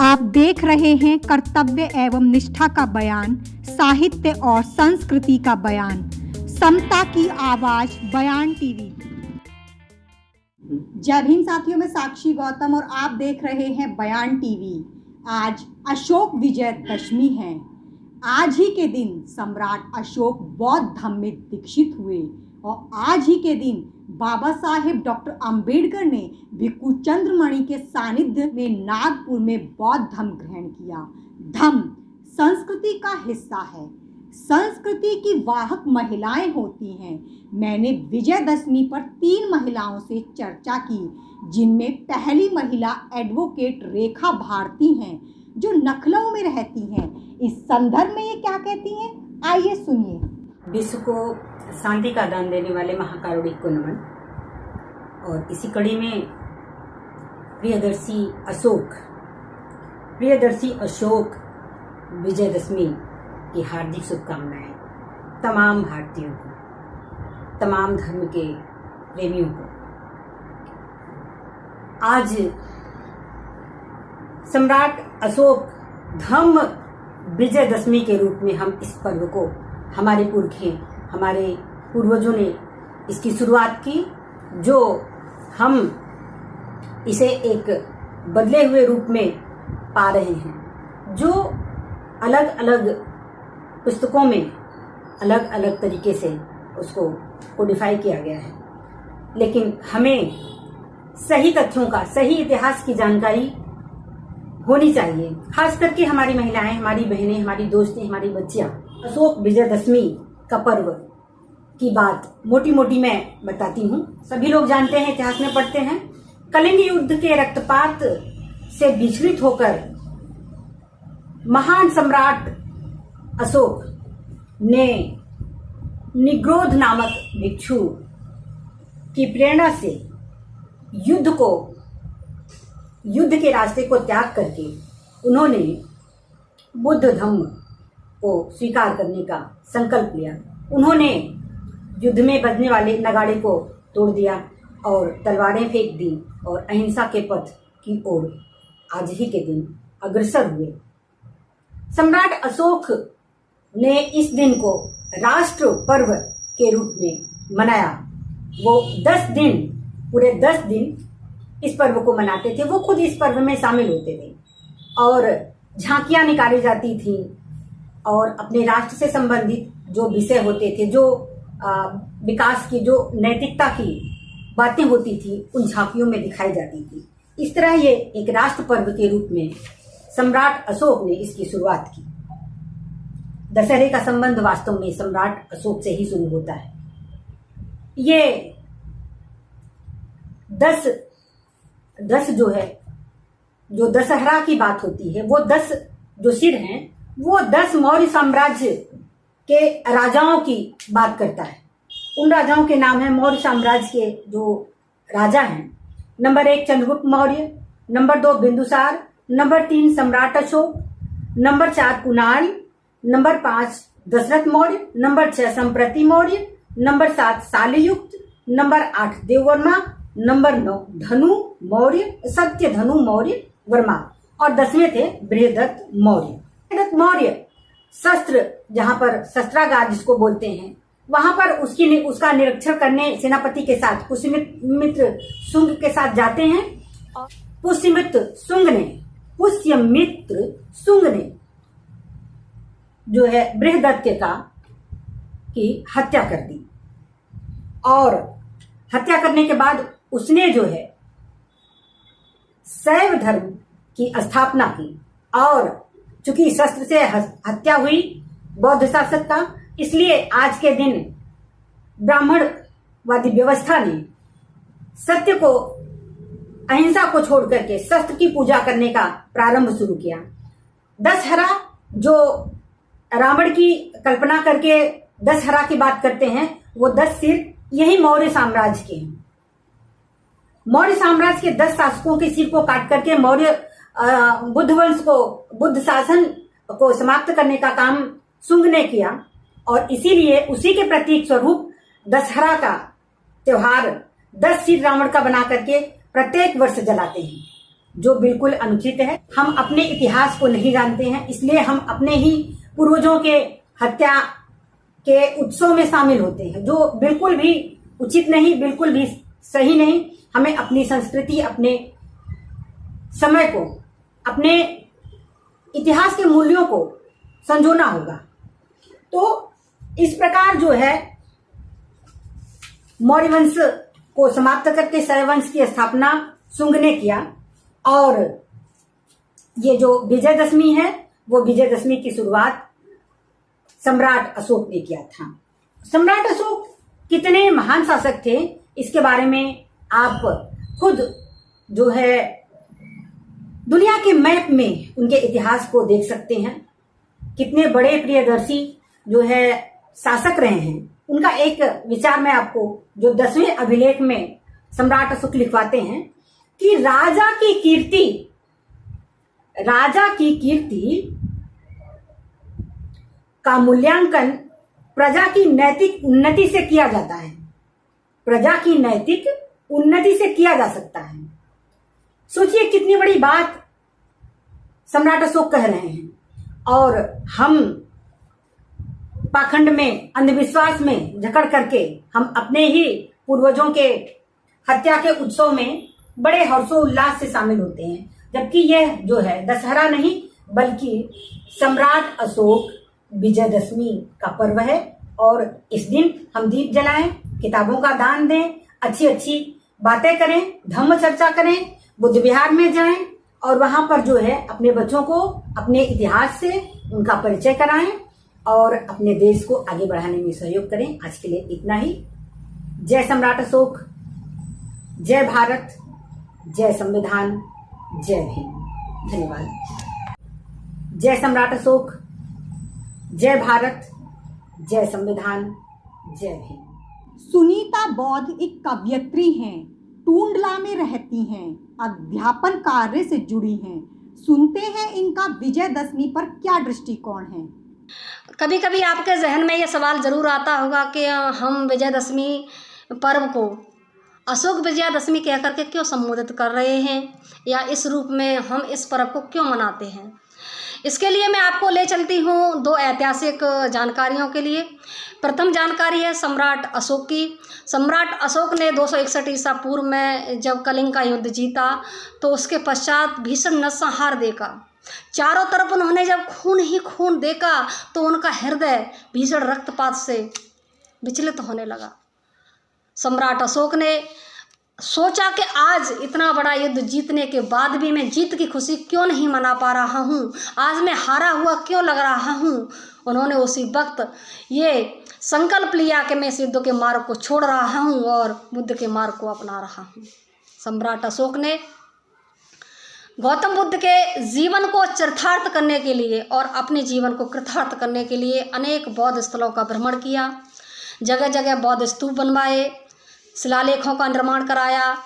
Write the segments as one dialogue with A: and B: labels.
A: आप देख रहे हैं कर्तव्य एवं निष्ठा का बयान, साहित्य और संस्कृति का बयान, समता की आवाज बयान टीवी। जय भीम साथियों, में साक्षी गौतम और आप देख रहे हैं बयान टीवी। आज अशोक विजयदशमी है। आज ही के दिन सम्राट अशोक बौद्ध धर्म में दीक्षित हुए और आज ही के दिन बाबा साहेब डॉक्टर अंबेडकर ने भिक्खु चंद्रमणि के सानिध्य में नागपुर में बौद्ध धर्म ग्रहण किया। धम्म संस्कृति का हिस्सा है। संस्कृति की वाहक महिलाएं होती हैं। मैंने विजयदशमी पर 3 महिलाओं से चर्चा की, जिनमें पहली महिला एडवोकेट रेखा भारती हैं, जो लखनऊ में रहती हैं। इस संदर्भ में ये क्या कहती हैं, आइए सुनिए।
B: विश्व को शांति का दान देने वाले महाकारुणिक को नमन। और इसी कड़ी में प्रियदर्शी अशोक विजयदशमी की हार्दिक शुभकामनाएं तमाम भारतीयों को, तमाम धर्म के प्रेमियों को। आज सम्राट अशोक धम्म विजयदशमी के रूप में हम इस पर्व को, हमारे पूर्वजों ने इसकी शुरुआत की, जो हम इसे एक बदले हुए रूप में पा रहे हैं, जो अलग अलग पुस्तकों में अलग अलग तरीके से उसको कोडिफाई किया गया है। लेकिन हमें सही तथ्यों का, सही इतिहास की जानकारी होनी चाहिए। खास करके हमारी महिलाएं, हमारी बहनें, हमारी दोस्तें, हमारी बच्चियां अशोक विजयदशमी का पर्व की बात मोटी मोटी मैं बताती हूँ। सभी लोग जानते हैं, इतिहास में पढ़ते हैं, कलिंग युद्ध के रक्तपात से विचलित होकर महान सम्राट अशोक ने निग्रोध नामक भिक्षु की प्रेरणा से युद्ध के रास्ते को त्याग करके उन्होंने बुद्ध धम्म को स्वीकार करने का संकल्प लिया। उन्होंने युद्ध में बजने वाले नगाड़े को तोड़ दिया और तलवारें फेंक दी और अहिंसा के पथ की ओर आज ही के दिन अग्रसर हुए। सम्राट अशोक ने इस दिन को राष्ट्र पर्व के रूप में मनाया। वो 10 दिन, पूरे 10 दिन इस पर्व को मनाते थे। वो खुद इस पर्व में शामिल होते थे और झांकियां निकाली जाती थी और अपने राष्ट्र से संबंधित जो विषय होते थे, जो विकास की, जो नैतिकता की बातें होती थी, उन झांकियों में दिखाई जाती थी। इस तरह ये एक राष्ट्र पर्व के रूप में सम्राट अशोक ने इसकी शुरुआत की। दशहरे का संबंध वास्तव में सम्राट अशोक से ही शुरू होता है। ये 10 जो है, जो दशहरा की बात होती है, वो 10 जो सिर हैं, वो 10 मौर्य साम्राज्य के राजाओं की बात करता है। उन राजाओं के नाम है, मौर्य साम्राज्य के जो राजा हैं। Number 1 Chandragupta Maurya, number 2 Bindusara, number 3 सम्राट Ashoka, number 4 Kunala, number 5 Dasharatha Maurya, number 6 Samprati Maurya, number 7 Shaliyukta, number 8 Devavarma, number 9 Dhanu Maurya, सत्य धनु मौर्य वर्मा, और 10वें थे बृहदत्त मौर्य। बृहदत्त मौर्य शस्त्र, जहां पर शस्त्रागार जिसको बोलते हैं, वहां पर उसका निरीक्षण करने सेनापति के साथ पुष्यमित्र शुंग के साथ जाते हैं। पुष्यमित्र शुंग ने जो है बृहदत्त की हत्या कर दी और हत्या करने के बाद उसने जो है शैव धर्म की स्थापना की। और चूंकि शस्त्र से हत्या हुई बौद्ध शासक का, इसलिए आज के दिन ब्राह्मणवादी व्यवस्था ने सत्य को, अहिंसा को छोड़ करके शस्त्र की पूजा करने का प्रारंभ शुरू किया। दशहरा, जो रावण की कल्पना करके दशहरा की बात करते हैं, वो 10 सिर यही मौर्य साम्राज्य के हैं। मौर्य साम्राज्य के 10 शासकों के सिर को काट करके मौर्य बुद्ध वंश को, बुद्ध शासन को समाप्त करने का काम शुंग ने किया और इसीलिए उसी के प्रतीक स्वरूप दशहरा का त्योहार 10 सिर रावण का बना करके प्रत्येक वर्ष जलाते हैं। जो बिल्कुल अनुचित है। हम अपने इतिहास को नहीं जानते हैं, इसलिए हम अपने ही पूर्वजों के हत्या के उत्सव में शामिल होते हैं, जो बिल्कुल भी उचित नहीं, बिल्कुल भी सही नहीं। हमें अपनी संस्कृति, अपने समय को, अपने इतिहास के मूल्यों को संजोना होगा। तो इस प्रकार जो है मौर्य वंश को समाप्त करके शैव वंश की स्थापना शुंग ने किया, और ये जो विजयदशमी है वो विजयदशमी की शुरुआत सम्राट अशोक ने किया था। सम्राट अशोक कितने महान शासक थे, इसके बारे में आप खुद जो है दुनिया के मैप में उनके इतिहास को देख सकते हैं। कितने बड़े प्रियदर्शी जो है शासक रहे हैं। उनका एक विचार मैं आपको जो 10वें अभिलेख में सम्राट अशोक लिखवाते हैं कि राजा की कीर्ति का मूल्यांकन प्रजा की नैतिक उन्नति से किया जाता है। प्रजा की नैतिक उन्नति से किया जा सकता है। सोचिए कितनी बड़ी बात सम्राट अशोक कह रहे हैं, और हम पाखंड में, अंधविश्वास में जकड़ करके हम अपने ही पूर्वजों के हत्या के उत्सव में बड़े हर्षोल्लास से शामिल होते हैं, जबकि यह जो है दशहरा नहीं बल्कि सम्राट अशोक विजयदशमी का पर्व है। और इस दिन हम दीप जलाएं, किताबों का दान दें, अच्छी अच्छी बातें करें, धम्म चर्चा करें, बुद्ध विहार में जाएं और वहां पर जो है अपने बच्चों को अपने इतिहास से उनका परिचय कराएं और अपने देश को आगे बढ़ाने में सहयोग करें। आज के लिए इतना ही। जय सम्राट अशोक, जय भारत, जय संविधान, जय भीम। धन्यवाद। जय सम्राट अशोक, जय भारत, जय संविधान, जय भीम।
A: सुनीता बौद्ध एक कवयित्री हैं, टूंडला में रहती हैं, अध्यापन कार्य से जुड़ी हैं। सुनते हैं इनका विजयदशमी पर क्या दृष्टिकोण है।
C: कभी कभी आपके जहन में ये सवाल ज़रूर आता होगा कि हम विजयदशमी पर्व को अशोक विजयादशमी कह करके क्यों संबोधित कर रहे हैं, या इस रूप में हम इस पर्व को क्यों मनाते हैं। इसके लिए मैं आपको ले चलती हूँ दो ऐतिहासिक जानकारियों के लिए। प्रथम जानकारी है सम्राट अशोक की। सम्राट अशोक ने 261 ईसा पूर्व में जब कलिंग का युद्ध जीता तो उसके पश्चात भीषण नरसंहार देखा। चारों तरफ उन्होंने जब खून ही खून देखा तो उनका हृदय भीषण रक्तपात से विचलित होने लगा। सम्राट अशोक ने सोचा कि आज इतना बड़ा युद्ध जीतने के बाद भी मैं जीत की खुशी क्यों नहीं मना पा रहा हूँ, आज मैं हारा हुआ क्यों लग रहा हूँ। उन्होंने उसी वक्त ये संकल्प लिया कि मैं इस युद्ध के मार्ग को छोड़ रहा हूँ और बुद्ध के मार्ग को अपना रहा हूँ। सम्राट अशोक ने गौतम बुद्ध के जीवन को चरितार्थ करने के लिए और अपने जीवन को कृतार्थ करने के लिए अनेक बौद्ध स्थलों का भ्रमण किया। जगह जगह बौद्ध स्तूप बनवाए, शिलालेखों का निर्माण कराया।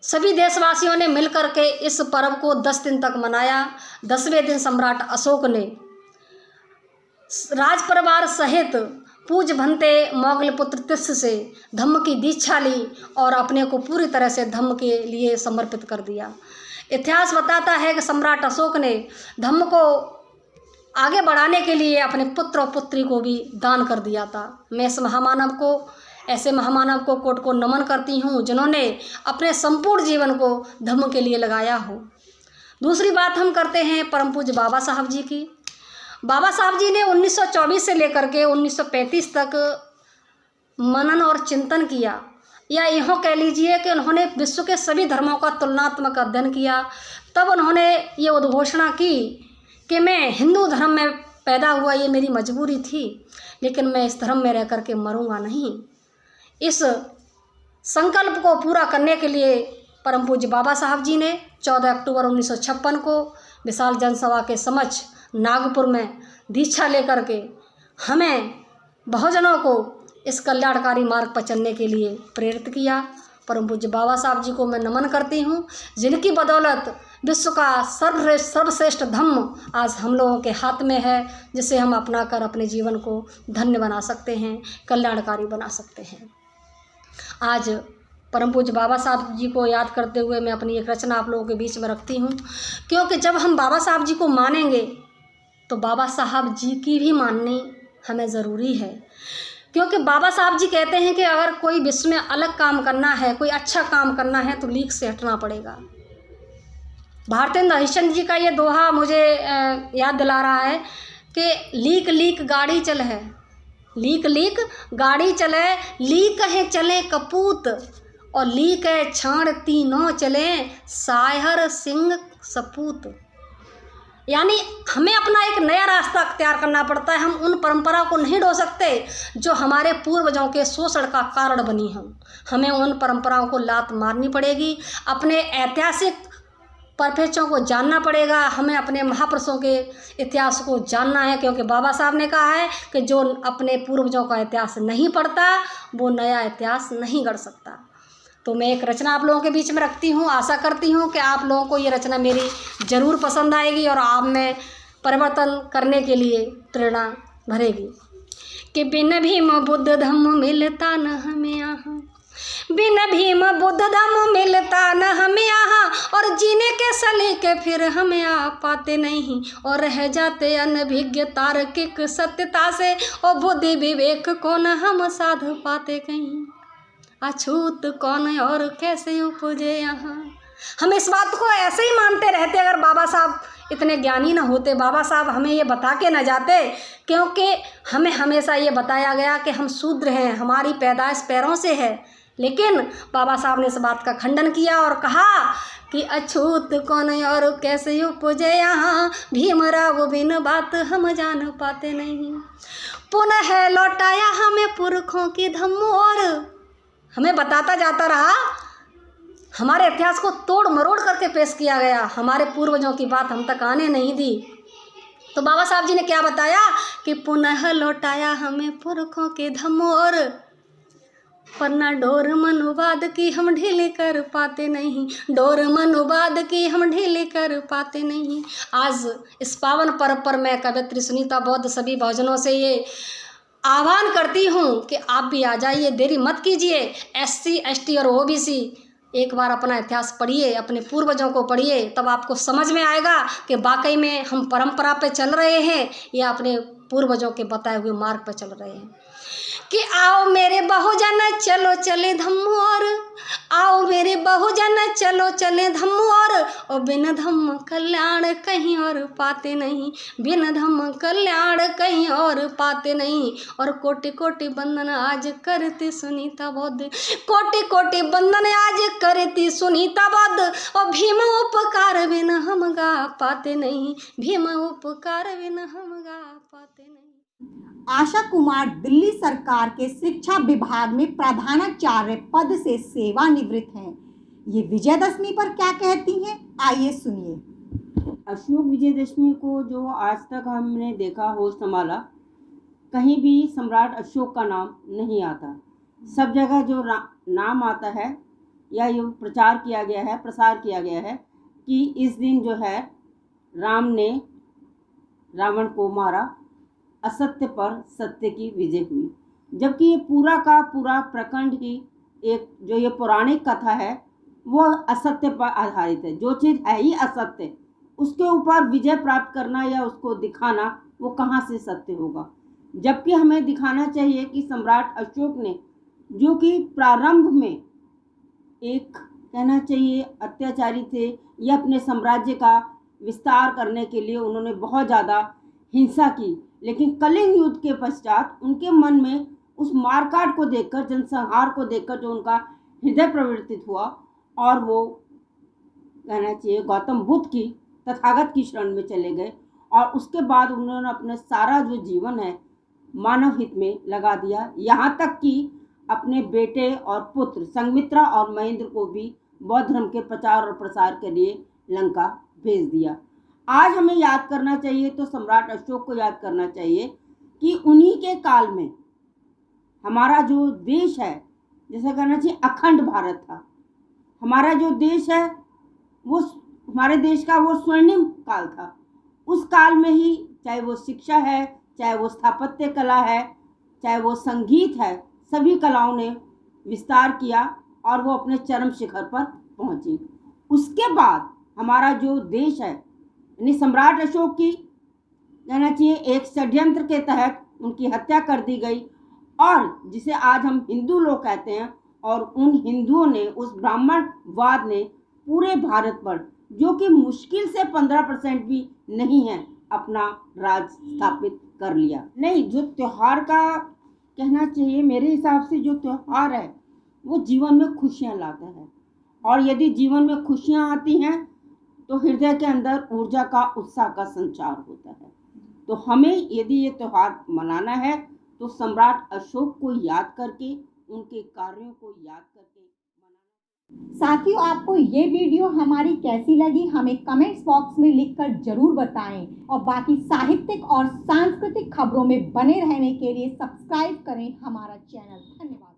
C: सभी देशवासियों ने मिलकर के इस पर्व को 10 दिन तक मनाया। 10वें दिन सम्राट अशोक ने राज परिवार सहित पूज भंते मोगल पुत्र तिस्स से धम्म की दीक्षा ली और अपने को पूरी तरह से धम्म के लिए समर्पित कर दिया। इतिहास बताता है कि सम्राट अशोक ने धम्म को आगे बढ़ाने के लिए अपने पुत्र और पुत्री को भी दान कर दिया था। मैं इस ऐसे महामानव को कोट को नमन करती हूँ जिन्होंने अपने संपूर्ण जीवन को धम्म के लिए लगाया हो। दूसरी बात हम करते हैं परम पूज्य बाबा साहब जी की। बाबा साहब जी ने 1924 से लेकर के 1935 तक मनन और चिंतन किया, या यूँ कह लीजिए कि उन्होंने विश्व के सभी धर्मों का तुलनात्मक अध्ययन किया। तब उन्होंने ये उद्घोषणा की कि मैं हिंदू धर्म में पैदा हुआ, ये मेरी मजबूरी थी, लेकिन मैं इस धर्म में रह कर के मरूँगा नहीं। इस संकल्प को पूरा करने के लिए परम पूज्य बाबा साहब जी ने 14 अक्टूबर 1956 को विशाल जनसभा के समक्ष नागपुर में दीक्षा लेकर के हमें बहुजनों को इस कल्याणकारी मार्ग पर चलने के लिए प्रेरित किया। परम पूज्य बाबा साहब जी को मैं नमन करती हूँ, जिनकी बदौलत विश्व का सर्वश्रेष्ठ धम्म आज हम लोगों के हाथ में है, जिसे हम अपना कर अपने जीवन को धन्य बना सकते हैं, कल्याणकारी बना सकते हैं। आज परम पूज्य बाबा साहब जी को याद करते हुए मैं अपनी एक रचना आप लोगों के बीच में रखती हूँ, क्योंकि जब हम बाबा साहब जी को मानेंगे तो बाबा साहब जी की भी माननी हमें ज़रूरी है। क्योंकि बाबा साहब जी कहते हैं कि अगर कोई विश्व में अलग काम करना है, कोई अच्छा काम करना है तो लीक से हटना पड़ेगा। भारतेंद्र हरिश्चंद्र जी का ये दोहा मुझे याद दिला रहा है कि लीक लीक गाड़ी चल है, लीक लीक गाड़ी चले, लीक है चले कपूत, और लीक है छाण तीनों चले, साहर सिंह सपूत। यानी हमें अपना एक नया रास्ता अख्तियार करना पड़ता है। हम उन परंपरा को नहीं ढो सकते जो हमारे पूर्वजों के शोषण का कारण बनी हैं। हमें उन परंपराओं को लात मारनी पड़ेगी, अपने ऐतिहासिक परपेचों को जानना पड़ेगा, हमें अपने महापुरुषों के इतिहास को जानना है। क्योंकि बाबा साहब ने कहा है कि जो अपने पूर्वजों का इतिहास नहीं पढ़ता वो नया इतिहास नहीं गढ़ सकता। तो मैं एक रचना आप लोगों के बीच में रखती हूँ। आशा करती हूँ कि आप लोगों को ये रचना मेरी ज़रूर पसंद आएगी और आप में परिवर्तन करने के लिए प्रेरणा भरेगी। कि बिन भीम बुद्ध धम्म मिलता न हमें यहाँ, बिन भीम बुद्ध धम्म मिलता न हमें यहाँ, और जीने के सलीके फिर हमें आ पाते नहीं, और रह जाते अनभिज्ञ तार्किक सत्यता से, और बुद्धि विवेक को न हम साध पाते कहीं, अछूत कौन और कैसे उपजे यहाँ। हम इस बात को ऐसे ही मानते रहते अगर बाबा साहब इतने ज्ञानी ना होते, बाबा साहब हमें ये बता के ना जाते। क्योंकि हमें हमेशा ये बताया गया कि हम शूद्र हैं, हमारी पैदाइश पैरों से है, लेकिन बाबा साहब ने इस बात का खंडन किया और कहा कि अछूत कौन और कैसे उपजे यहाँ, भीमराव बिन बात हम जान पाते नहीं। पुनः लौटाया हमें पुरखों की धम्म, और हमें बताता जाता रहा, हमारे इतिहास को तोड़ मरोड़ करके पेश किया गया, हमारे पूर्वजों की बात हम तक आने नहीं दी। तो बाबा साहब जी ने क्या बताया कि पुनः लौटाया हमें पुरखों के धम्म, और वरना डोर मनुवाद की हम ढीली कर पाते नहीं, डोर मनुवाद की हम ढीली कर पाते नहीं। आज इस पावन पर्व पर मैं कवयित्री सुनीता बौद्ध सभी बहुजनों से ये आह्वान करती हूँ कि आप भी आ जाइए, देरी मत कीजिए। SC ST और OBC एक बार अपना इतिहास पढ़िए, अपने पूर्वजों को पढ़िए, तब आपको समझ में आएगा कि वाकई में हम परंपरा पे चल रहे हैं या अपने पूर्वजों के बताए हुए मार्ग पर चल रहे हैं। कि आओ मेरे बहुजन चलो चले धम्म और, आओ मेरे बहुजन चलो चले धम्म और बिन धम्म कल्याण कहीं और पाते नहीं, बिन धम्म कल्याण कहीं और पाते नहीं। और कोटि कोटि बंदन आज करती सुनीता बौद्ध, कोटि कोटि बंदन आज करती सुनीता बौद्ध, और भीम उपकार बिन हम गा पाते नहीं, भीम उपकार बिन हम गा पाते नहीं।
A: आशा कुमार दिल्ली सरकार के शिक्षा विभाग में प्रधानाचार्य पद से सेवानिवृत्त हैं। ये विजयदशमी पर क्या कहती हैं, आइए सुनिए।
D: अशोक विजयदशमी को जो आज तक हमने देखा हो संभाला, कहीं भी सम्राट अशोक का नाम नहीं आता। सब जगह जो नाम आता है या ये प्रचार किया गया है, प्रसार किया गया है कि इस दिन जो है राम ने रावण को मारा, असत्य पर सत्य की विजय हुई। जबकि ये पूरा का पूरा प्रखंड ही एक जो ये पौराणिक कथा है वो असत्य पर आधारित है। जो चीज़ है ही असत्य, उसके ऊपर विजय प्राप्त करना या उसको दिखाना वो कहाँ से सत्य होगा। जबकि हमें दिखाना चाहिए कि सम्राट अशोक ने, जो कि प्रारंभ में एक कहना चाहिए अत्याचारी थे, या अपने साम्राज्य का विस्तार करने के लिए उन्होंने बहुत ज़्यादा हिंसा की, लेकिन कलिंग युद्ध के पश्चात उनके मन में उस मारकाट को देखकर, जनसंहार को देखकर जो उनका हृदय प्रवर्तित हुआ, और वो कहना चाहिए गौतम बुद्ध की, तथागत की शरण में चले गए। और उसके बाद उन्होंने अपना सारा जो जीवन है मानव हित में लगा दिया, यहाँ तक कि अपने बेटे और पुत्र संघमित्रा और महेंद्र को भी बौद्ध धर्म के प्रचार और प्रसार के लिए लंका भेज दिया। आज हमें याद करना चाहिए तो सम्राट अशोक को याद करना चाहिए कि उन्हीं के काल में हमारा जो देश है, जैसे कहना चाहिए अखंड भारत था। हमारा जो देश है वो हमारे देश का वो स्वर्णिम काल था। उस काल में ही चाहे वो शिक्षा है, चाहे वो स्थापत्य कला है, चाहे वो संगीत है, सभी कलाओं ने विस्तार किया और वो अपने चरम शिखर पर पहुंची। उसके बाद हमारा जो देश है, यानी सम्राट अशोक की कहना चाहिए एक षड्यंत्र के तहत उनकी हत्या कर दी गई, और जिसे आज हम हिंदू लोग कहते हैं, और उन हिंदुओं ने, उस ब्राह्मणवाद ने पूरे भारत पर, जो कि मुश्किल से 15% भी नहीं है, अपना राज स्थापित कर लिया। नहीं, जो त्यौहार का कहना चाहिए, मेरे हिसाब से जो त्यौहार है वो जीवन में खुशियाँ लाता है, और यदि जीवन में खुशियाँ आती हैं तो हृदय के अंदर ऊर्जा का, उत्साह का संचार होता है। तो हमें यदि ये त्यौहार मनाना है तो सम्राट अशोक को याद करके, उनके कार्यों को याद करके मनाना।
A: साथियों, आपको ये वीडियो हमारी कैसी लगी हमें कमेंट्स बॉक्स में लिखकर जरूर बताएं, और बाकी साहित्यिक और सांस्कृतिक खबरों में बने रहने के लिए सब्सक्राइब करें हमारा चैनल। धन्यवाद।